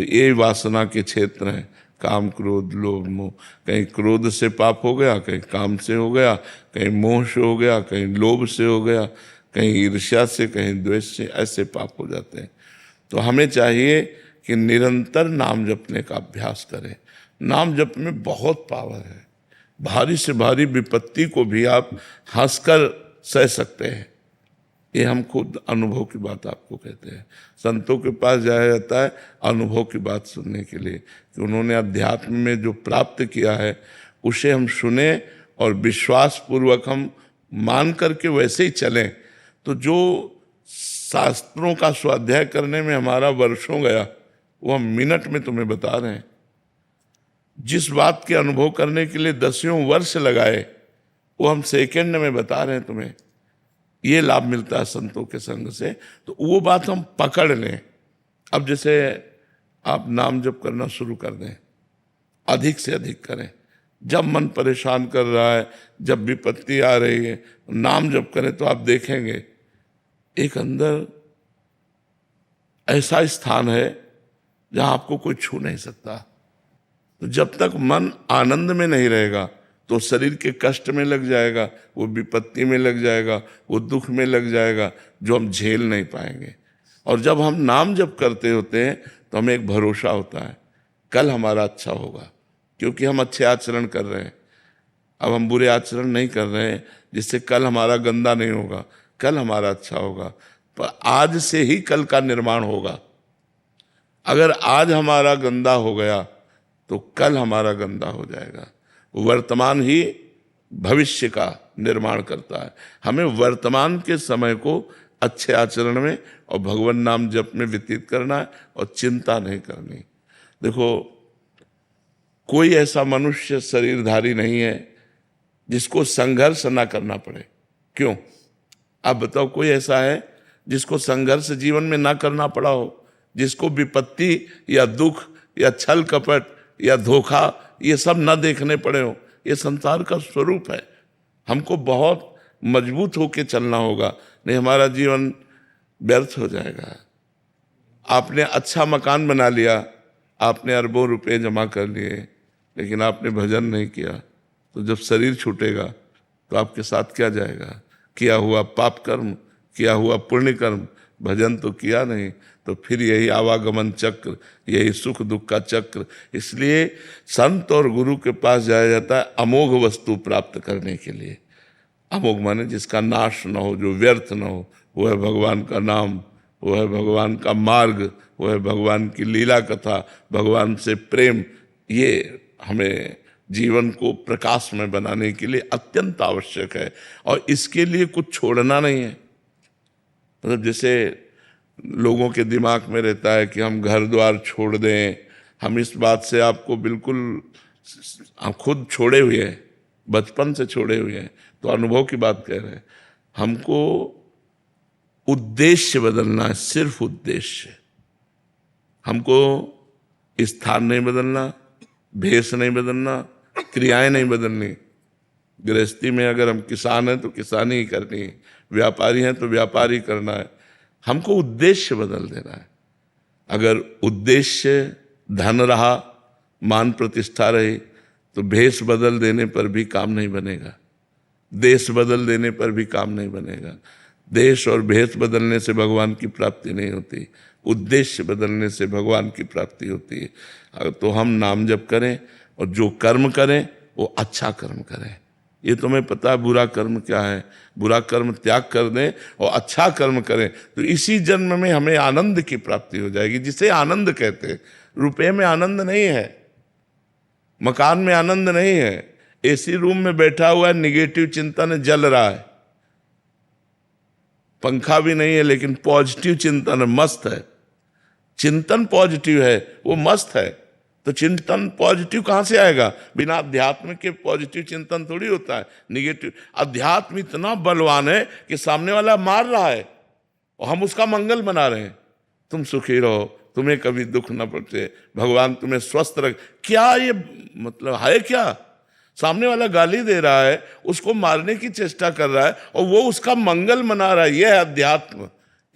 ये वासना के क्षेत्र हैं, काम क्रोध लोभ मोह। कहीं क्रोध से पाप हो गया, कहीं काम से हो गया, कहीं मोह से हो गया, कहीं लोभ से हो गया, कहीं ईर्ष्या से, कहीं द्वेष से, ऐसे पाप हो जाते हैं। तो हमें चाहिए कि निरंतर नाम जपने का अभ्यास करें। नाम जप में बहुत पावर है। भारी से भारी विपत्ति को भी आप हंसकर सह सकते हैं। ये हम खुद अनुभव की बात आपको कहते हैं। संतों के पास जाया जाता है अनुभव की बात सुनने के लिए, कि उन्होंने अध्यात्म में जो प्राप्त किया है उसे हम सुने और विश्वास पूर्वक हम मान करके वैसे ही चलें। तो जो शास्त्रों का स्वाध्याय करने में हमारा वर्षों गया, वो हम मिनट में तुम्हें बता रहे हैं। जिस बात के अनुभव करने के लिए 10 वर्ष लगाए, वो हम सेकंड में बता रहे हैं तुम्हें। ये लाभ मिलता है संतों के संग से। तो वो बात हम पकड़ लें। अब जैसे आप नाम जप करना शुरू कर दें, अधिक से अधिक करें। जब मन परेशान कर रहा है, जब विपत्ति आ रही है, नाम जप करें तो आप देखेंगे एक अंदर ऐसा स्थान है जहां आपको कोई छू नहीं सकता। तो जब तक मन आनंद में नहीं रहेगा तो शरीर के कष्ट में लग जाएगा, वो विपत्ति में लग जाएगा, वो दुख में लग जाएगा, जो हम झेल नहीं पाएंगे। और जब हम नाम जप करते होते हैं तो हमें एक भरोसा होता है, कल हमारा अच्छा होगा, क्योंकि हम अच्छे आचरण कर रहे हैं। अब हम बुरे आचरण नहीं कर रहे हैं, जिससे कल हमारा गंदा नहीं होगा, कल हमारा अच्छा होगा। पर आज से ही कल का निर्माण होगा। अगर आज हमारा गंदा हो गया तो कल हमारा गंदा हो जाएगा। वर्तमान ही भविष्य का निर्माण करता है। हमें वर्तमान के समय को अच्छे आचरण में और भगवान नाम जप में व्यतीत करना है और चिंता नहीं करनी। देखो, कोई ऐसा मनुष्य शरीरधारी नहीं है जिसको संघर्ष ना करना पड़े। क्यों? आप बताओ, कोई ऐसा है जिसको संघर्ष जीवन में ना करना पड़ा हो, जिसको विपत्ति या दुख या छल कपट या धोखा ये सब ना देखने पड़े हो? ये संसार का स्वरूप है। हमको बहुत मजबूत होकर चलना होगा, नहीं हमारा जीवन व्यर्थ हो जाएगा। आपने अच्छा मकान बना लिया, आपने अरबों रुपए जमा कर लिए, लेकिन आपने भजन नहीं किया, तो जब शरीर छूटेगा तो आपके साथ क्या जाएगा? किया हुआ पाप कर्म, किया हुआ पुण्य कर्म, भजन तो किया नहीं, तो फिर यही आवागमन चक्र, यही सुख दुख का चक्र। इसलिए संत और गुरु के पास जाया जाता है अमोघ वस्तु प्राप्त करने के लिए। अमोघ माने जिसका नाश न हो, जो व्यर्थ न हो। वो है भगवान का नाम, वो है भगवान का मार्ग, वो है भगवान की लीला कथा, भगवान से प्रेम। ये हमें जीवन को प्रकाश में बनाने के लिए अत्यंत आवश्यक है। और इसके लिए कुछ छोड़ना नहीं है। मतलब जैसे लोगों के दिमाग में रहता है कि हम घर द्वार छोड़ दें, हम इस बात से आपको बिल्कुल, हम खुद छोड़े हुए हैं, बचपन से छोड़े हुए हैं, तो अनुभव की बात कह रहे हैं। हमको उद्देश्य बदलना है, सिर्फ उद्देश्य। हमको स्थान नहीं बदलना, भेष नहीं बदलना, क्रियाएं नहीं बदलनी। गृहस्थी में अगर हम किसान हैं तो किसानी ही करनी है, व्यापारी हैं तो व्यापारी करना है। हमको उद्देश्य बदल देना है। अगर उद्देश्य धन रहा, मान प्रतिष्ठा रही, तो भेष बदल देने पर भी काम नहीं बनेगा, देश बदल देने पर भी काम नहीं बनेगा। देश और भेष बदलने से भगवान की प्राप्ति नहीं होती, उद्देश्य बदलने से भगवान की प्राप्ति होती है। अगर तो हम नाम जप करें और जो कर्म करें वो अच्छा कर्म करें। ये तुम्हें पता है बुरा कर्म क्या है, बुरा कर्म त्याग कर दें और अच्छा कर्म करें, तो इसी जन्म में हमें आनंद की प्राप्ति हो जाएगी, जिसे आनंद कहते हैं। रुपये में आनंद नहीं है, मकान में आनंद नहीं है, एसी रूम में बैठा हुआ है, निगेटिव चिंतन जल रहा है, पंखा भी नहीं है, लेकिन पॉजिटिव चिंतन मस्त है। चिंतन पॉजिटिव है, वो मस्त है। तो चिंतन पॉजिटिव कहां से आएगा? बिना अध्यात्म के पॉजिटिव चिंतन थोड़ी होता है, निगेटिव। अध्यात्म इतना बलवान है कि सामने वाला मार रहा है और हम उसका मंगल बना रहे हैं। तुम सुखी रहो, तुम्हें कभी दुख न पहुंचे, भगवान तुम्हें स्वस्थ रख। क्या ये मतलब है? क्या सामने वाला गाली दे रहा है, उसको मारने की चेष्टा कर रहा है और वो उसका मंगल मना रहा है। यह है अध्यात्म।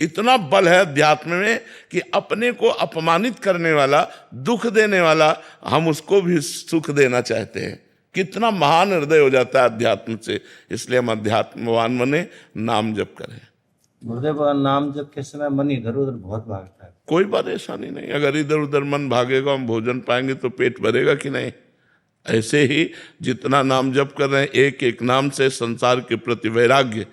इतना बल है अध्यात्म में कि अपने को अपमानित करने वाला, दुख देने वाला, हम उसको भी सुख देना चाहते हैं। कितना महान हृदय हो जाता है अध्यात्म से। इसलिए हम अध्यात्मवान बने, नाम जप करें। गुरुदेव, नाम जप के समय मन इधर उधर बहुत भागता है। कोई परेशानी नहीं। अगर इधर उधर मन भागेगा, हम भोजन पाएंगे तो पेट भरेगा कि नहीं? ऐसे ही जितना नाम जप कर रहे हैं, एक एक नाम से संसार के प्रति वैराग्य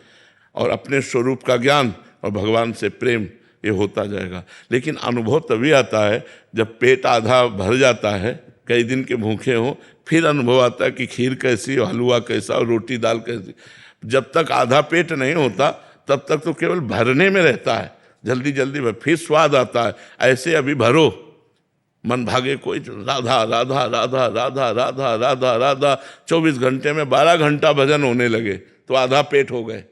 और अपने स्वरूप का ज्ञान और भगवान से प्रेम, ये होता जाएगा। लेकिन अनुभव तभी आता है जब पेट आधा भर जाता है, कई दिन के भूखे हो, फिर अनुभव आता है कि खीर कैसी और हलवा कैसा और रोटी दाल कैसी। जब तक आधा पेट नहीं होता तब तक तो केवल भरने में रहता है, जल्दी जल्दी में फिर स्वाद आता है। ऐसे अभी भरो, मन भागे कोई, राधा राधा राधा राधा राधा राधा राधा, 24 घंटे में 12 घंटा भजन होने लगे तो आधा पेट हो गए।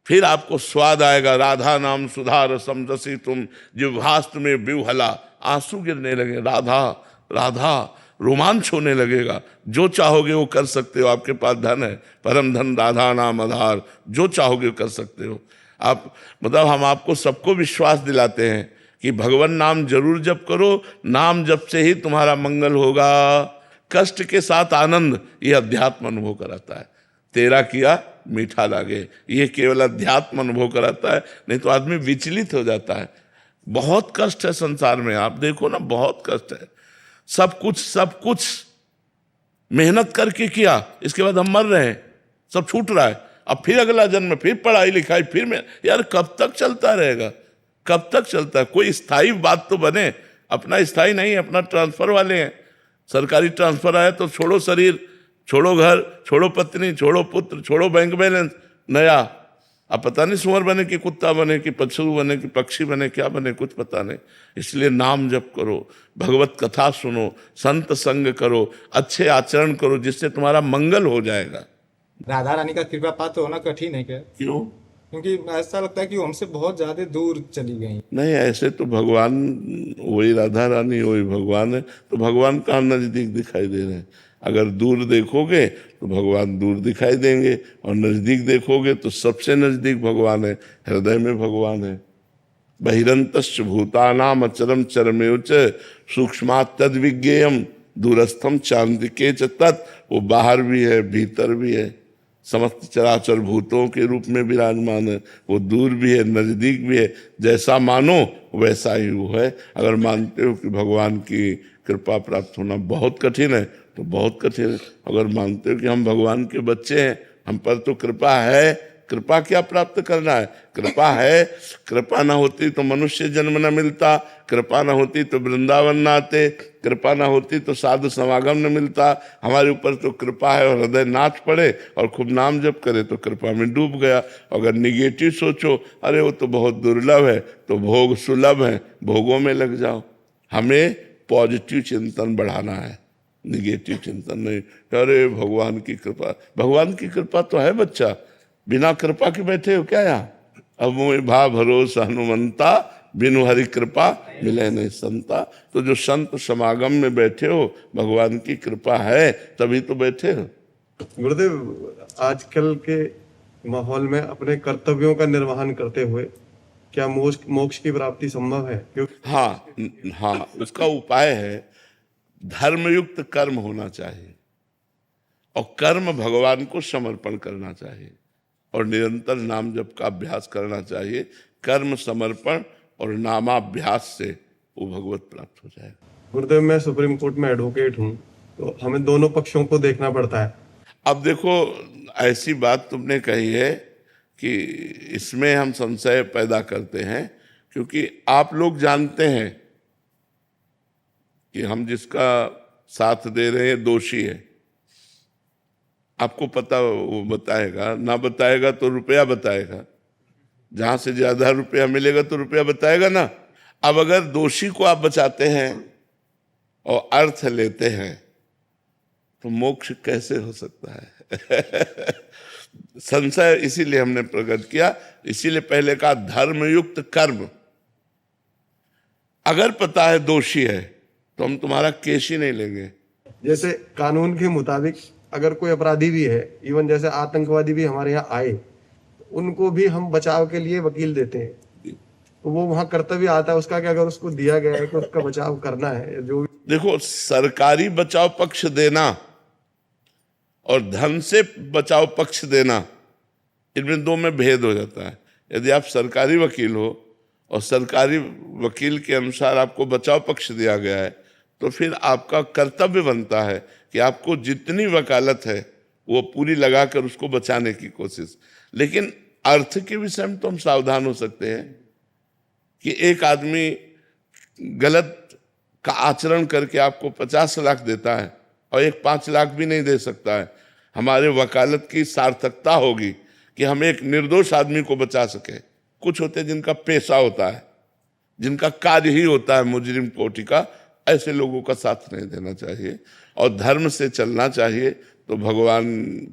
फिर आपको स्वाद आएगा, राधा नाम सुधा रसम रसी तुम जिह्वास्त में विह्वला, आंसू गिरने लगे, राधा राधा, रोमांच होने लगेगा। जो चाहोगे वो कर सकते हो, आपके पास धन है, परम धन राधा नाम आधार, जो चाहोगे वो कर सकते हो आप। मतलब हम आपको सबको विश्वास दिलाते हैं कि भगवान नाम जरूर जप करो, नाम जप से ही तुम्हारा मंगल होगा। कष्ट के साथ आनंद, ये अध्यात्म अनुभव कराता है। तेरा किया मीठा लागे, ये केवल अध्यात्म अनुभव कराता है, नहीं तो आदमी विचलित हो जाता है। बहुत कष्ट है संसार में, आप देखो ना, बहुत कष्ट है। सब कुछ मेहनत करके किया, इसके बाद हम मर रहे हैं, सब छूट रहा है। अब फिर अगला जन्म, फिर पढ़ाई लिखाई, फिर में यार कब तक चलता रहेगा? कब तक चलता है? कोई स्थायी बात तो बने। अपना स्थायी नहीं, अपना ट्रांसफर वाले हैं। सरकारी ट्रांसफर आया तो छोड़ो शरीर, छोड़ो घर, छोड़ो पत्नी, छोड़ो पुत्र, छोड़ो बैंक बैलेंस, नया। अब पता नहीं सुअर बने कि कुत्ता बने कि पशु बने कि पक्षी बने, क्या बने, कुछ पता नहीं। इसलिए नाम जप करो, भगवत कथा सुनो, संत संग करो, अच्छे आचरण करो, जिससे तुम्हारा मंगल हो जाएगा। राधा रानी का कृपा पात्र होना कठिन है क्या? क्यों? क्योंकि ऐसा लगता है कि वो हमसे बहुत ज्यादा दूर चली गई। नहीं, ऐसे तो भगवान वही राधा रानी, वही भगवान है। तो भगवान कहाँ नजदीक दिखाई दे रहे हैं? अगर दूर देखोगे तो भगवान दूर दिखाई देंगे, और नजदीक देखोगे तो सबसे नजदीक भगवान है, हृदय में भगवान है। बहिरंतश्च भूतानाम अचरम चरमेव च सूक्ष्मात् तद् विज्ञेयम दूरस्थम चांदिके च तत्। वो बाहर भी है, भीतर भी है, समस्त चराचर भूतों के रूप में विराजमान है। वो दूर भी है, नजदीक भी है। जैसा मानो वैसा ही वो है। अगर मानते हो कि भगवान की कृपा प्राप्त होना बहुत कठिन है तो बहुत कठिन है। अगर मानते हो कि हम भगवान के बच्चे हैं, हम पर तो कृपा है, कृपा क्या प्राप्त करना है? कृपा है। कृपा ना होती तो मनुष्य जन्म न मिलता, कृपा ना होती तो वृंदावन न आते, कृपा ना होती तो साधु समागम न मिलता। हमारे ऊपर तो कृपा है, और हृदय नाच पड़े और खूब नाम जप करे तो कृपा में डूब गया। अगर निगेटिव सोचो, अरे वो तो बहुत दुर्लभ है, तो भोग सुलभ है, भोगों में लग जाओ। हमें पॉजिटिव चिंतन बढ़ाना है, निगेटिव चिंतन नहीं। अरे भगवान की कृपा, भगवान की कृपा तो है बच्चा, बिना कृपा के बैठे हो क्या यहाँ? अब मोहि भा भरोसा हनुमंता, बिनु हरि कृपा मिले नहीं संता। तो जो संत समागम में बैठे हो, भगवान की कृपा है तभी तो बैठे हो। गुरुदेव, आजकल के माहौल में अपने कर्तव्यों का निर्वहन करते हुए क्या मोक्ष की प्राप्ति संभव है? क्योंकि हाँ, उसका उपाय है धर्मयुक्त कर्म होना चाहिए, और कर्म भगवान को समर्पण करना चाहिए, और निरंतर नाम जप का अभ्यास करना चाहिए। कर्म समर्पण और नामाभ्यास से वो भगवत प्राप्त हो जाएगा। गुरुदेव, मैं सुप्रीम कोर्ट में एडवोकेट हूँ, तो हमें दोनों पक्षों को देखना पड़ता है। अब देखो, ऐसी बात तुमने कही है कि इसमें हम संशय पैदा करते हैं, क्योंकि आप लोग जानते हैं कि हम जिसका साथ दे रहे हैं दोषी है। आपको पता, वो बताएगा, ना बताएगा तो रुपया बताएगा। जहां से ज्यादा रुपया मिलेगा तो रुपया बताएगा ना। अब अगर दोषी को आप बचाते हैं और अर्थ लेते हैं तो मोक्ष कैसे हो सकता है? संशय इसीलिए हमने प्रकट किया, इसीलिए पहले कहा धर्मयुक्त कर्म। अगर पता है दोषी है तो हम तुम्हारा केस ही नहीं लेंगे। जैसे कानून के मुताबिक अगर कोई अपराधी भी है, इवन जैसे आतंकवादी भी हमारे यहाँ आए, उनको भी हम बचाव के लिए वकील देते हैं। तो वो वहाँ कर्तव्य आता है उसका कि अगर उसको दिया गया है कि उसका बचाव करना है, जो भी देखो, सरकारी बचाव पक्ष देना और धन से बचाव पक्ष देना, इनमें दो में भेद हो जाता है। यदि आप सरकारी वकील हो और सरकारी वकील के अनुसार आपको बचाव पक्ष दिया गया है, तो फिर आपका कर्तव्य बनता है कि आपको जितनी वकालत है वो पूरी लगाकर उसको बचाने की कोशिश। लेकिन अर्थ के विषय में तो हम सावधान हो सकते हैं कि एक आदमी गलत का आचरण करके आपको 50 लाख देता है और एक 5 लाख भी नहीं दे सकता है। हमारे वकालत की सार्थकता होगी कि हम एक निर्दोष आदमी को बचा सके। कुछ होते हैं जिनका पेशा होता है, जिनका कार्य ही होता है मुजरिम कोटि का, ऐसे लोगों का साथ नहीं देना चाहिए और धर्म से चलना चाहिए, तो भगवान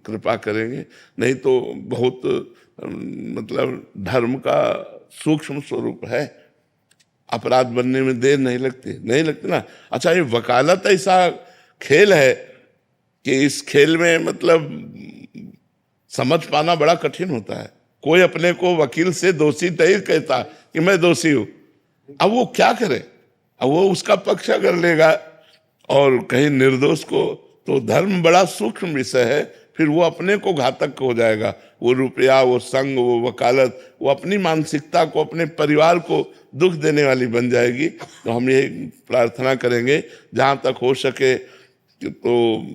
कृपा करेंगे। नहीं तो बहुत मतलब धर्म का सूक्ष्म स्वरूप है, अपराध बनने में देर नहीं लगती ना। अच्छा, ये वकालत ऐसा खेल है कि इस खेल में मतलब समझ पाना बड़ा कठिन होता है। कोई अपने को वकील से दोषी नहीं कहता कि मैं दोषी हूं। अब वो क्या करे? अब वो उसका पक्ष अगर लेगा और कहीं निर्दोष को, तो धर्म बड़ा सूक्ष्म विषय है, फिर वो अपने को घातक हो जाएगा। वो रुपया, वो संग, वो वकालत, वो अपनी मानसिकता को, अपने परिवार को दुख देने वाली बन जाएगी। तो हम ये प्रार्थना करेंगे जहाँ तक हो सके तो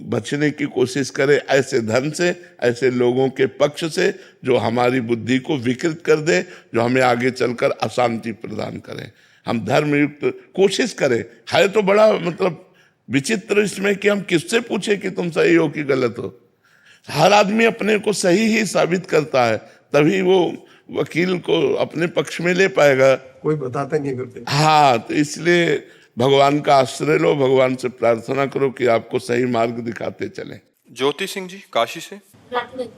बचने की कोशिश करें ऐसे धन से, ऐसे लोगों के पक्ष से जो हमारी बुद्धि को विकृत कर दे, जो हमें आगे चलकर अशांति प्रदान करें। हम धर्मयुक्त कोशिश करें। है तो बड़ा मतलब विचित्र इसमें कि हम किससे पूछे कि तुम सही हो कि गलत हो। हर आदमी अपने को सही ही साबित करता है, तभी वो वकील को अपने पक्ष में ले पाएगा। कोई बताता नहीं करते। हाँ, तो इसलिए भगवान का आश्रय लो, भगवान से प्रार्थना करो कि आपको सही मार्ग दिखाते चले। ज्योति सिंह जी काशी से। राधे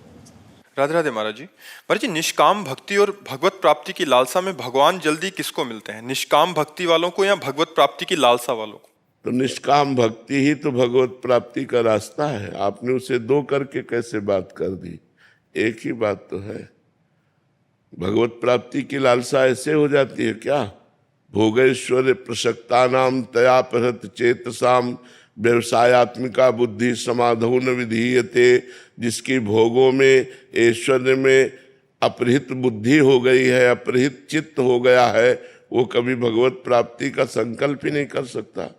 राधे राधे महाराज जी। महाराज जी, निष्काम भक्ति और भगवत प्राप्ति की लालसा में भगवान जल्दी किसको मिलते हैं? निष्काम भक्ति वालों को या भगवत प्राप्ति की लालसा वालों को? तो निष्काम भक्ति ही तो भगवत प्राप्ति का रास्ता है। आपने उसे दो करके कैसे बात कर दी? एक ही बात तो है। भगवत प्राप्ति की लालसा ऐसे हो जाती है क्या? भोगैश्वर्य प्रसक्तानाम तया परत चेतसाम व्यवसायत्मिका बुद्धि समाधो न विधीयते। जिसकी भोगों में, ऐश्वर्य में अपहृत बुद्धि हो गई है, अपहृत चित्त हो गया है, वो कभी भगवत प्राप्ति का संकल्प ही नहीं कर सकता।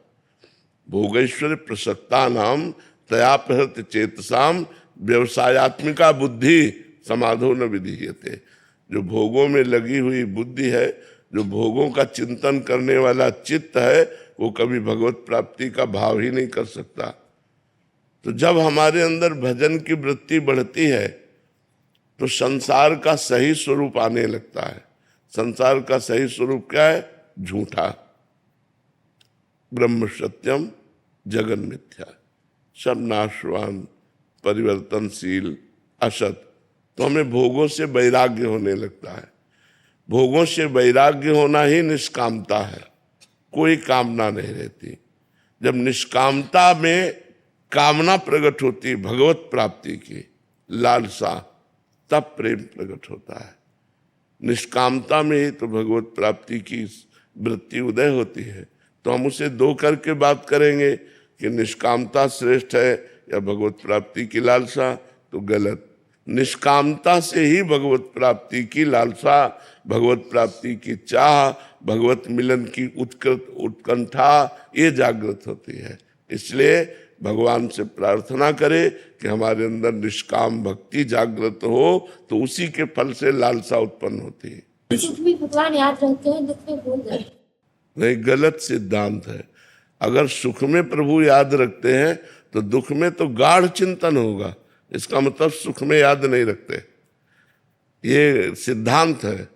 भोगैश्वर्य प्रसक्तानाम तया परत चेतसाम व्यवसायत्मिका बुद्धि समाधो न विधीयते। जो भोगों में लगी हुई बुद्धि है, जो भोगों का चिंतन करने वाला चित्त है, वो कभी भगवत प्राप्ति का भाव ही नहीं कर सकता। तो जब हमारे अंदर भजन की वृत्ति बढ़ती है तो संसार का सही स्वरूप आने लगता है। संसार का सही स्वरूप क्या है? झूठा, ब्रह्म सत्यम जगन मिथ्या, सब नाशवान, परिवर्तनशील, असत। तो हमें भोगों से वैराग्य होने लगता है। भोगों से वैराग्य होना ही निष्कामता है, कोई कामना नहीं रहती। जब निष्कामता में कामना प्रकट होती भगवत प्राप्ति की लालसा, तब प्रेम प्रकट होता है। निष्कामता में ही तो भगवत प्राप्ति की वृत्ति उदय होती है। तो हम उसे दो करके बात करेंगे कि निष्कामता श्रेष्ठ है या भगवत प्राप्ति की लालसा, तो गलत। निष्कामता से ही भगवत प्राप्ति की लालसा, भगवत प्राप्ति की चाह, भगवत मिलन की उत्कंठा ये जागृत होती है। इसलिए भगवान से प्रार्थना करें कि हमारे अंदर निष्काम भक्ति जागृत हो, तो उसी के फल से लालसा उत्पन्न होती है। सुख में भगवान याद रहते हैं, दुख में भूल गए। नहीं, गलत सिद्धांत है। अगर सुख में प्रभु याद रखते हैं तो दुख में तो गाढ़ चिंतन होगा। इसका मतलब सुख में याद नहीं रखते, ये सिद्धांत है।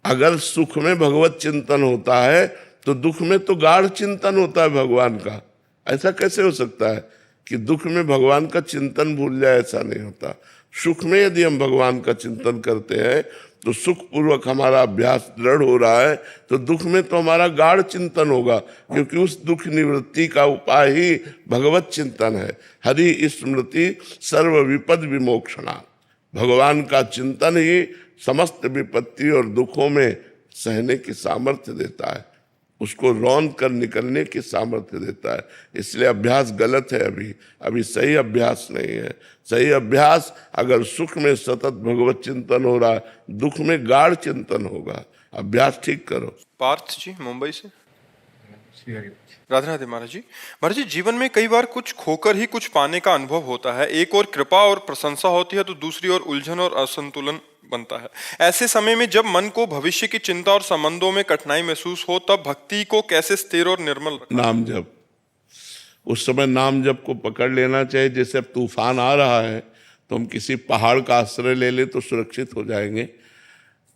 अगर सुख में भगवत चिंतन होता है तो दुख में तो गाढ़ चिंतन होता है भगवान का। ऐसा कैसे हो सकता है कि दुख में भगवान का चिंतन भूल जाए? ऐसा नहीं होता। सुख में यदि हम भगवान का चिंतन करते हैं तो सुख पूर्वक हमारा अभ्यास दृढ़ हो रहा है, तो दुख में तो हमारा गाढ़ चिंतन होगा, क्योंकि उस दुख निवृत्ति का उपाय ही भगवत चिंतन है। हरि स्मृति सर्व विपद विमोक्षणा। भगवान का चिंतन ही समस्त विपत्ति और दुखों में सहने की सामर्थ्य देता है, उसको रौंद कर निकलने की सामर्थ्य देता है। इसलिए अभ्यास गलत है, अभी सही अभ्यास नहीं है। सही अभ्यास अगर सुख में सतत भगवत चिंतन हो रहा है, दुख में गाढ़ चिंतन होगा। अभ्यास ठीक करो। पार्थ जी मुंबई से। राधे राधे महाराज जी। महाराज जी, जीवन में कई बार कुछ खोकर ही कुछ पाने का अनुभव होता है। एक और कृपा और प्रशंसा होती है तो दूसरी ओर उलझन और असंतुलन बनता है। ऐसे समय में जब मन को भविष्य की चिंता और संबंधों में कठिनाई महसूस हो, तब भक्ति को कैसे स्थिर और निर्मल रखना? नाम जप। उस समय नाम जप को पकड़ लेना चाहिए। जैसे अब तूफान आ रहा है तो हम किसी पहाड़ का आश्रय ले ले तो सुरक्षित हो जाएंगे।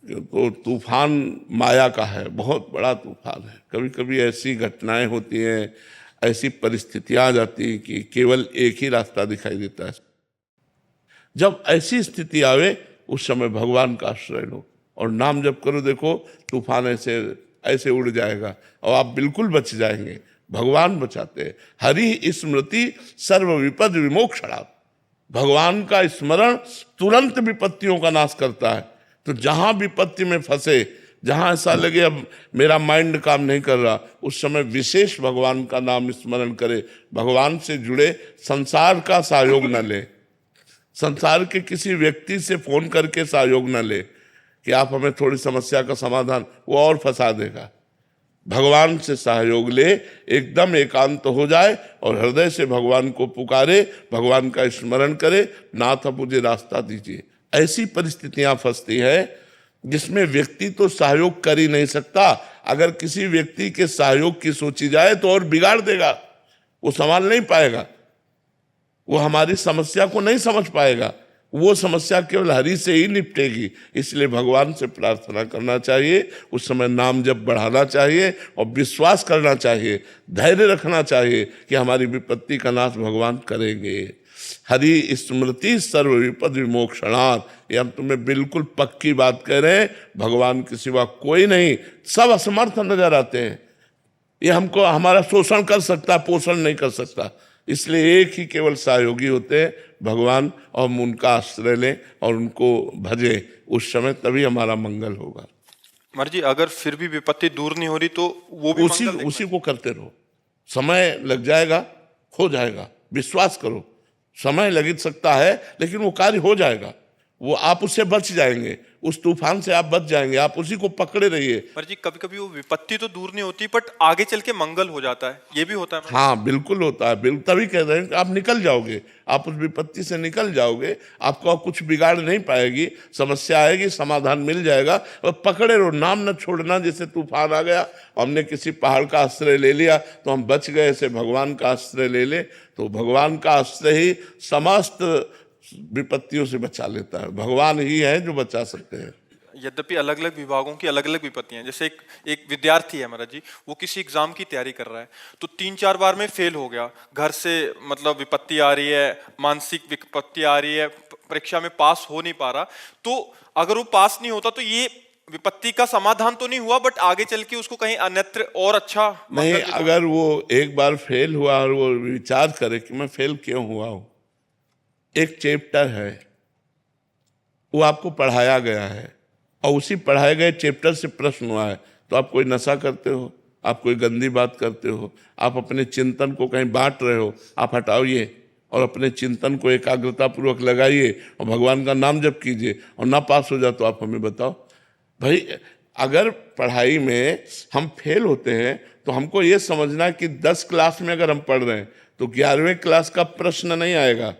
तो तूफान माया का है, बहुत बड़ा तूफान है। कभी कभी ऐसी घटनाएं होती हैं, ऐसी परिस्थितियां आ जाती हैं कि केवल एक ही रास्ता दिखाई देता है। जब ऐसी स्थिति आवे उस समय भगवान का आश्रय लो और नाम जप करो। देखो तूफान ऐसे ऐसे उड़ जाएगा और आप बिल्कुल बच जाएंगे। भगवान बचाते हैं। हरि स्मृति सर्व विपद विमोक्षणा। भगवान का स्मरण तुरंत विपत्तियों का नाश करता है। तो जहां विपत्ति में फंसे, जहां ऐसा लगे अब मेरा माइंड काम नहीं कर रहा, उस समय विशेष भगवान का नाम स्मरण करे। भगवान से जुड़े, संसार का सहयोग न ले, संसार के किसी व्यक्ति से फोन करके सहयोग न ले कि आप हमें थोड़ी समस्या का समाधान, वो और फंसा देगा। भगवान से सहयोग ले, एकदम एकांत हो जाए और हृदय से भगवान को पुकारे, भगवान का स्मरण करे, नाथ अब मुझे रास्ता दीजिए। ऐसी परिस्थितियां फंसती है जिसमें व्यक्ति तो सहयोग कर ही नहीं सकता। अगर किसी व्यक्ति के सहयोग की सोची जाए तो और बिगाड़ देगा, वो संभाल नहीं पाएगा, वो हमारी समस्या को नहीं समझ पाएगा। वो समस्या केवल हरि से ही निपटेगी। इसलिए भगवान से प्रार्थना करना चाहिए, उस समय नाम जप बढ़ाना चाहिए और विश्वास करना चाहिए, धैर्य रखना चाहिए कि हमारी विपत्ति का नाश भगवान करेंगे। हरि स्मृति सर्व विपद विमोक्षणात्, ये हम तुम्हें बिल्कुल पक्की बात कह रहे हैं। भगवान के सिवा कोई नहीं, सब असमर्थ नजर आते हैं। ये हमको हमारा शोषण कर सकता, पोषण नहीं कर सकता। इसलिए एक ही केवल सहयोगी होते हैं, भगवान, और हम उनका आश्रय लें और उनको भजें। उस समय तभी हमारा मंगल होगा। महाराज जी, अगर फिर भी विपत्ति दूर नहीं हो रही तो वो भी उसी को करते रहो। समय लग जाएगा, हो जाएगा, विश्वास करो। समय लग सकता है लेकिन वो कार्य हो जाएगा। वो आप उससे बच जाएंगे, उस तूफान से आप बच जाएंगे। आप उसी को पकड़े रहिए। पर जी कभी कभी वो विपत्ति तो दूर नहीं होती, बट आगे चल के मंगल हो जाता है, ये भी होता है। हाँ बिल्कुल होता है। बिल्कुल, तभी कह रहे हैं कि आप निकल जाओगे, आप उस विपत्ति से निकल जाओगे। आपको कुछ बिगाड़ नहीं पाएगी, समस्या आएगी, समाधान मिल जाएगा। और पकड़े रहो, नाम न छोड़ना। जैसे तूफान आ गया, हमने किसी पहाड़ का आश्रय ले लिया तो हम बच गए। ऐसे भगवान का आश्रय ले ले तो भगवान का आश्रय ही समस्त विपत्तियों से बचा लेता है। भगवान ही है जो बचा सकते हैं। यद्यपि अलग अलग विभागों की अलग अलग विपत्तियां हैं। जैसे एक विद्यार्थी है महाराज जी, वो किसी एग्जाम की तैयारी कर रहा है तो 3-4 बार में फेल हो गया। घर से मतलब विपत्ति आ रही है, मानसिक विपत्ति आ रही है, परीक्षा में पास हो नहीं पा रहा। तो अगर वो पास नहीं होता तो ये विपत्ति का समाधान तो नहीं हुआ, बट आगे चल के उसको कहीं अन्यत्र और अच्छा नहीं। अगर वो एक बार फेल हुआ और वो विचार करे कि मैं फेल क्यों हुआ हूं, एक चैप्टर है वो आपको पढ़ाया गया है और उसी पढ़ाए गए चैप्टर से प्रश्न हुआ है, तो आप कोई नशा करते हो, आप कोई गंदी बात करते हो, आप अपने चिंतन को कहीं बांट रहे हो, आप हटाइए और अपने चिंतन को एकाग्रता पूर्वक लगाइए और भगवान का नाम जप कीजिए। और ना पास हो जाए तो आप हमें बताओ। भाई अगर पढ़ाई में हम फेल होते हैं तो हमको ये समझना कि 10 क्लास में अगर हम पढ़ रहे हैं तो 11वें क्लास का प्रश्न नहीं आएगा,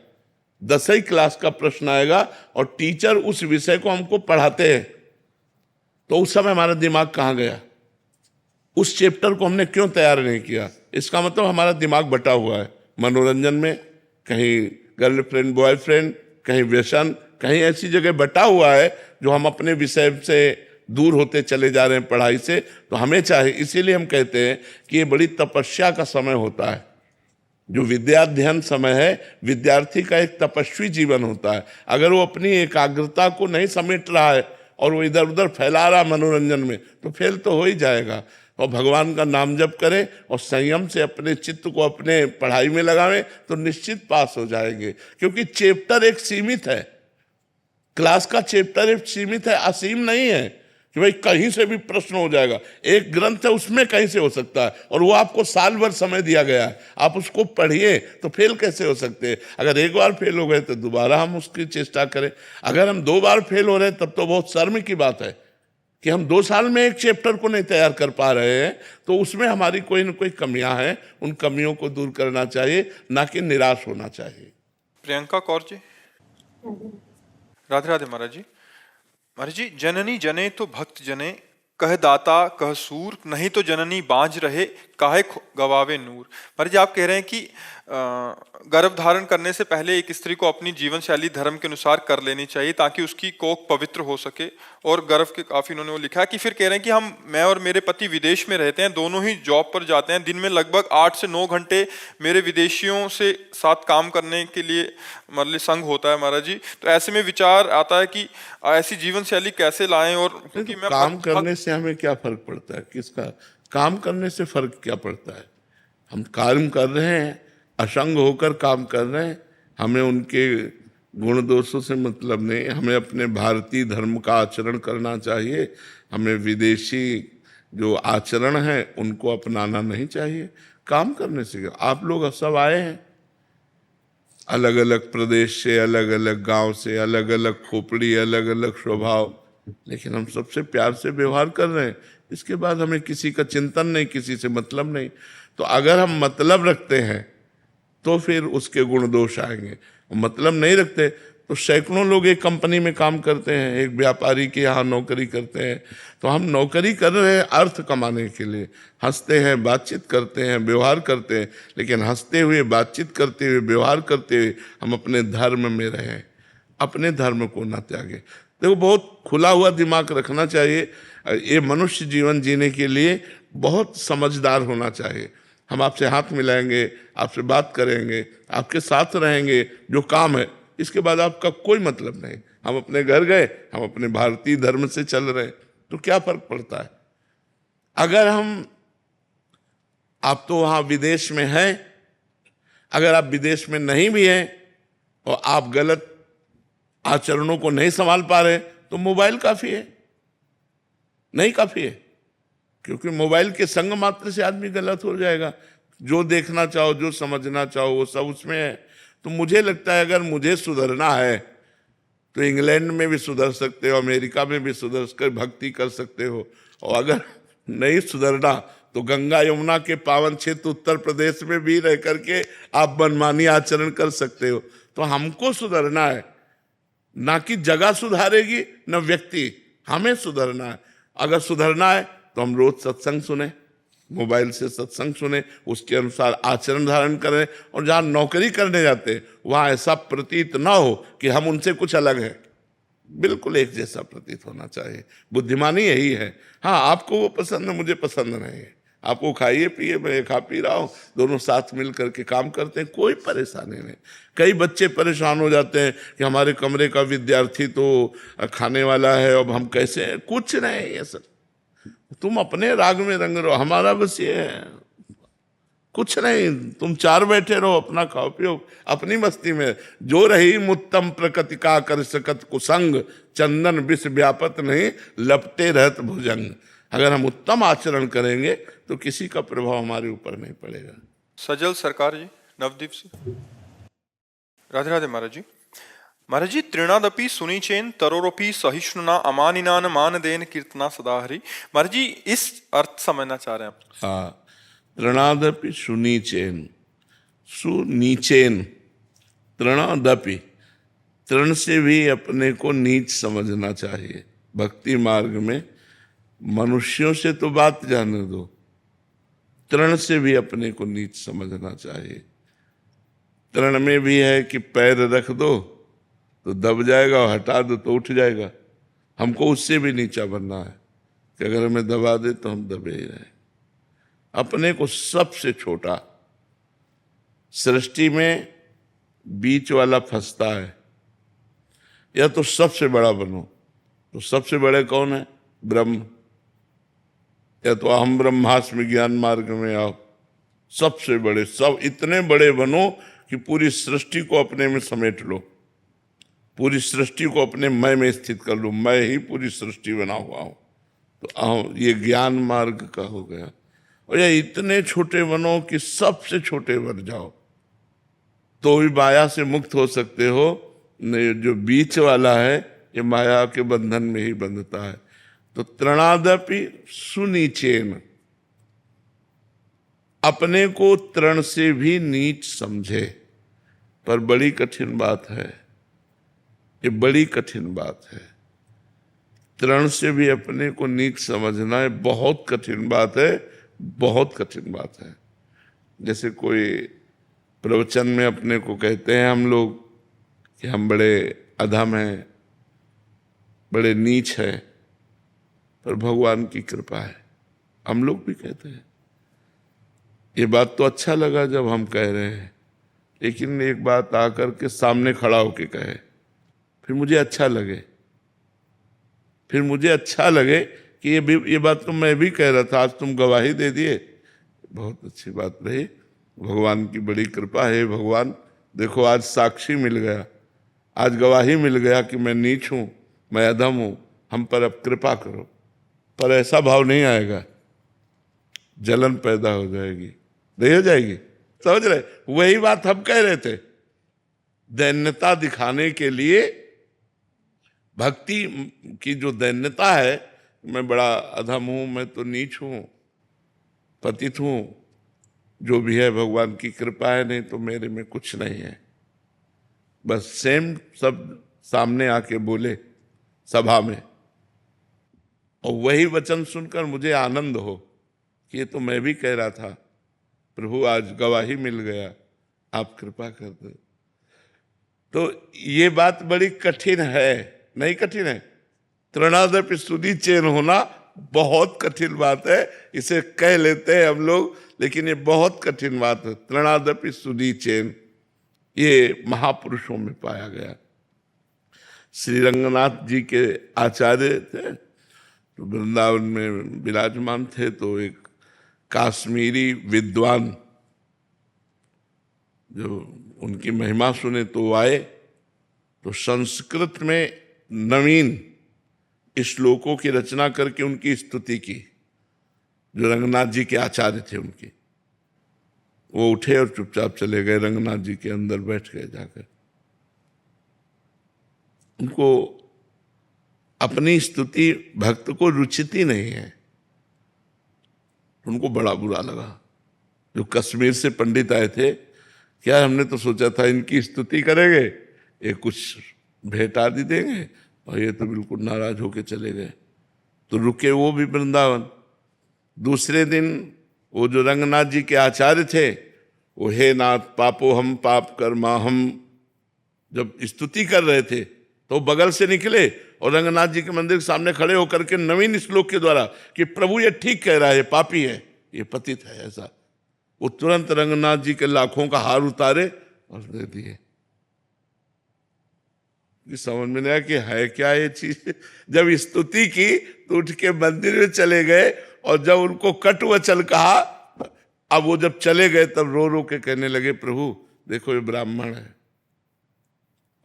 10वीं क्लास का प्रश्न आएगा। और टीचर उस विषय को हमको पढ़ाते हैं तो उस समय हमारा दिमाग कहाँ गया, उस चैप्टर को हमने क्यों तैयार नहीं किया। इसका मतलब हमारा दिमाग बटा हुआ है मनोरंजन में, कहीं गर्लफ्रेंड बॉयफ्रेंड, कहीं व्यसन, कहीं ऐसी जगह बटा हुआ है जो हम अपने विषय से दूर होते चले जा रहे हैं पढ़ाई से। तो हमें चाहिए, इसीलिए हम कहते हैं कि ये बड़ी तपस्या का समय होता है। जो विद्याध्ययन समय है, विद्यार्थी का एक तपस्वी जीवन होता है। अगर वो अपनी एकाग्रता को नहीं समेट रहा है और वो इधर उधर फैला रहा मनोरंजन में, तो फेल तो हो ही जाएगा। और भगवान का नाम जप करें और संयम से अपने चित्त को अपने पढ़ाई में लगावें तो निश्चित पास हो जाएंगे। क्योंकि चैप्टर एक सीमित है, क्लास का चैप्टर एक सीमित है, असीम नहीं है। कि भाई कहीं से भी प्रश्न हो जाएगा, एक ग्रंथ है उसमें कहीं से हो सकता है, और वो आपको साल भर समय दिया गया है, आप उसको पढ़िए तो फेल कैसे हो सकते हैं? अगर एक बार फेल हो गए तो दोबारा हम उसकी चेष्टा करें। अगर हम 2 बार फेल हो रहे हैं तब तो बहुत शर्म की बात है कि हम 2 साल में एक चैप्टर को नहीं तैयार कर पा रहे हैं, तो उसमें हमारी कोई ना कोई कमियां हैं, उन कमियों को दूर करना चाहिए, ना कि निराश होना चाहिए। प्रियंका कौर जी। राधे राधे महाराज जी। महाराज जी, जननी जने तो भक्त जने, कह दाता कह सूर, नहीं तो जननी बांझ रहे, काहे गवावे नूर। महाराज जी, आप कह रहे हैं कि गर्भ धारण करने से पहले एक स्त्री को अपनी जीवन शैली धर्म के अनुसार कर लेनी चाहिए ताकि उसकी कोख पवित्र हो सके, और गर्भ के काफी उन्होंने वो लिखा है कि फिर कह रहे हैं कि मैं और मेरे पति विदेश में रहते हैं, दोनों ही जॉब पर जाते हैं, दिन में लगभग 8 से 9 घंटे मेरे विदेशियों से साथ काम करने के लिए मतलब संग होता है महाराज जी। तो ऐसे में विचार आता है कि ऐसी जीवन शैली कैसे लाएं, और क्योंकि मैं काम करने से हमें क्या फर्क पड़ता है? किसका काम करने से फर्क क्या पड़ता है? हम काम कर रहे हैं, असंग होकर काम कर रहे हैं, हमें उनके गुण दोषों से मतलब नहीं, हमें अपने भारतीय धर्म का आचरण करना चाहिए, हमें विदेशी जो आचरण है उनको अपनाना नहीं चाहिए। काम करने से आप लोग सब आए हैं अलग अलग प्रदेश से, अलग अलग गांव से, अलग अलग खोपड़ी, अलग अलग स्वभाव, लेकिन हम सबसे प्यार से व्यवहार कर रहे हैं। इसके बाद हमें किसी का चिंतन नहीं, किसी से मतलब नहीं। तो अगर हम मतलब रखते हैं तो फिर उसके गुण दोष आएंगे, मतलब नहीं रखते तो सैकड़ों लोग एक कंपनी में काम करते हैं, एक व्यापारी के यहाँ नौकरी करते हैं। तो हम नौकरी कर रहे हैं अर्थ कमाने के लिए, हंसते हैं, बातचीत करते हैं, व्यवहार करते हैं, लेकिन हंसते हुए, बातचीत करते हुए, व्यवहार करते हुए हम अपने धर्म में रहें, अपने धर्म को न त्यागें। देखो, बहुत खुला हुआ दिमाग रखना चाहिए। ये मनुष्य जीवन जीने के लिए बहुत समझदार होना चाहिए। हम आपसे हाथ मिलाएंगे, आपसे बात करेंगे, आपके साथ रहेंगे, जो काम है, इसके बाद आपका कोई मतलब नहीं। हम अपने घर गए, हम अपने भारतीय धर्म से चल रहे, तो क्या फर्क पड़ता है? अगर आप तो वहां विदेश में हैं, अगर आप विदेश में नहीं भी हैं और आप गलत आचरणों को नहीं संभाल पा रहे, तो मोबाइल काफी है, नहीं काफी है, क्योंकि मोबाइल के संग मात्र से आदमी गलत हो जाएगा। जो देखना चाहो, जो समझना चाहो, वो सब उसमें है। तो मुझे लगता है अगर मुझे सुधरना है तो इंग्लैंड में भी सुधर सकते हो, अमेरिका में भी सुधर कर भक्ति कर सकते हो, और अगर नहीं सुधरना तो गंगा यमुना के पावन क्षेत्र उत्तर प्रदेश में भी रह करके आप मनमानी आचरण कर सकते हो। तो हमको सुधरना है, ना कि जगह सुधारेगी न व्यक्ति, हमें सुधरना है। अगर सुधरना है तो हम रोज सत्संग सुने, मोबाइल से सत्संग सुने, उसके अनुसार आचरण धारण करें, और जहाँ नौकरी करने जाते हैं वहाँ ऐसा प्रतीत ना हो कि हम उनसे कुछ अलग है, बिल्कुल एक जैसा प्रतीत होना चाहिए। बुद्धिमानी यही है। हाँ, आपको वो पसंद है, मुझे पसंद नहीं है, आपको खाइए पिए, मैं खा पी रहा हूँ, दोनों साथ मिल करके काम करते हैं, कोई परेशानी नहीं। कई बच्चे परेशान हो जाते हैं कि हमारे कमरे का विद्यार्थी तो खाने वाला है, अब हम कैसे हैं? कुछ नहीं, ये सब तुम अपने राग में रंग रहो, हमारा बस ये है, कुछ नहीं। तुम 4 बैठे रहो, अपना खाओ पियो, अपनी मस्ती में। जो रही मुत्तम प्रकृति का कर सकत कुसंग, चंदन विष व्यापत नहीं, लपटे रहत भुजंग। अगर हम उत्तम आचरण करेंगे तो किसी का प्रभाव हमारे ऊपर नहीं पड़ेगा। सजल सरकार जी, नवदीप से। राधे राधे महाराज जी। महाराज जी, तृणादपि सुनिचेन तरोरपि सहिष्णुना अमानिनान मानदेन कीर्तना सदा हरि। महाराज जी, इस अर्थ समझना चाह रहे हैं आप? हाँ, तृणादपि सुनीचेन, सुनीचेन, तृणादपि, तृण से भी अपने को नीच समझना चाहिए। भक्ति मार्ग में मनुष्यों से तो बात जाने दो, तृण से भी अपने को नीच समझना चाहिए। तृण में भी है कि पैर रख दो तो दब जाएगा, और हटा दो तो उठ जाएगा। हमको उससे भी नीचा बनना है कि अगर हमें दबा दे तो हम दबे ही रहें। अपने को सबसे छोटा, सृष्टि में बीच वाला फंसता है, या तो सबसे बड़ा बनो। तो सबसे बड़े कौन है? ब्रह्म। या तो अहम ब्रह्मास्मि ज्ञान मार्ग में आओ, सबसे बड़े, सब इतने बड़े बनो कि पूरी सृष्टि को अपने में समेट लो, पूरी सृष्टि को अपने मैं में स्थित कर लो। मैं ही पूरी सृष्टि बना हुआ हूं। तो आओ ये ज्ञान मार्ग का हो गया। और ये इतने छोटे बनो कि सबसे छोटे बन जाओ तो भी माया से मुक्त हो सकते हो। नहीं, जो बीच वाला है ये माया के बंधन में ही बंधता है। तो तृणादपि सुनीचेन, अपने को तृण से भी नीच समझे। पर बड़ी कठिन बात है, ये बड़ी कठिन बात है। तृण से भी अपने को नीच समझना है, बहुत कठिन बात है, बहुत कठिन बात है। जैसे कोई प्रवचन में अपने को कहते हैं हम लोग कि हम बड़े अधम हैं, बड़े नीच हैं, पर भगवान की कृपा है, हम लोग भी कहते हैं। ये बात तो अच्छा लगा जब हम कह रहे हैं, लेकिन एक बात आकर के सामने खड़ा होके कहे, फिर मुझे अच्छा लगे, फिर मुझे अच्छा लगे कि ये बात तो मैं भी कह रहा था, आज तुम गवाही दे दिए, बहुत अच्छी बात रही। भगवान की बड़ी कृपा है। भगवान देखो आज साक्षी मिल गया, आज गवाही मिल गया कि मैं नीच हूं, मैं अधम हूं, हम पर अब कृपा करो। पर ऐसा भाव नहीं आएगा, जलन पैदा हो जाएगी, नहीं हो जाएगी, समझ रहे? वही बात हम कह रहे थे। दैन्यता दिखाने के लिए भक्ति की जो दैन्यता है, मैं बड़ा अधम हूं, मैं तो नीच हूं, पतित हूं, जो भी है भगवान की कृपा है, नहीं तो मेरे में कुछ नहीं है। बस सेम शब्द सामने आके बोले सभा में, और वही वचन सुनकर मुझे आनंद हो कि ये तो मैं भी कह रहा था, प्रभु आज गवाही मिल गया, आप कृपा कर दो। तो ये बात बड़ी कठिन है, नहीं कठिन है? तृणादपि सुनीचेन होना बहुत कठिन बात है। इसे कह लेते हैं हम लोग, लेकिन ये बहुत कठिन बात है। तृणादपि सुनीचेन, ये महापुरुषों में पाया गया। श्री रंगनाथ जी के आचार्य थे, तो वृंदावन में विराजमान थे, तो एक काश्मीरी विद्वान जो उनकी महिमा सुने तो आए, तो संस्कृत में नवीन श्लोकों की रचना करके उनकी स्तुति की। जो रंगनाथ जी के आचार्य थे उनकी, वो उठे और चुपचाप चले गए, रंगनाथ जी के अंदर बैठ गए जाकर। उनको अपनी स्तुति भक्त को रुचिती नहीं है, उनको बड़ा बुरा लगा। जो कश्मीर से पंडित आए थे, क्या हमने तो सोचा था इनकी स्तुति करेंगे, ये कुछ भेंट आदि देंगे, और ये तो बिल्कुल नाराज होके चले गए। तो रुके वो भी वृंदावन। दूसरे दिन वो जो रंगनाथ जी के आचार्य थे, वो हे नाथ पापो हम पाप कर्मा हम, जब स्तुति कर रहे थे तो बगल से निकले और रंगनाथ जी के मंदिर के सामने खड़े होकर के नवीन श्लोक के द्वारा कि प्रभु ये ठीक कह रहा है, पापी है, ये पतित है, ऐसा वो तुरंत रंगनाथ जी के लाखों का हार उतारे और दे दिए। समझ में नहीं आया कि है क्या ये चीज। जब स्तुति की तो उठ के मंदिर में चले गए, और जब उनको कट वचन कहा, अब वो जब चले गए तब रो रो के कहने लगे, प्रभु देखो ये ब्राह्मण है,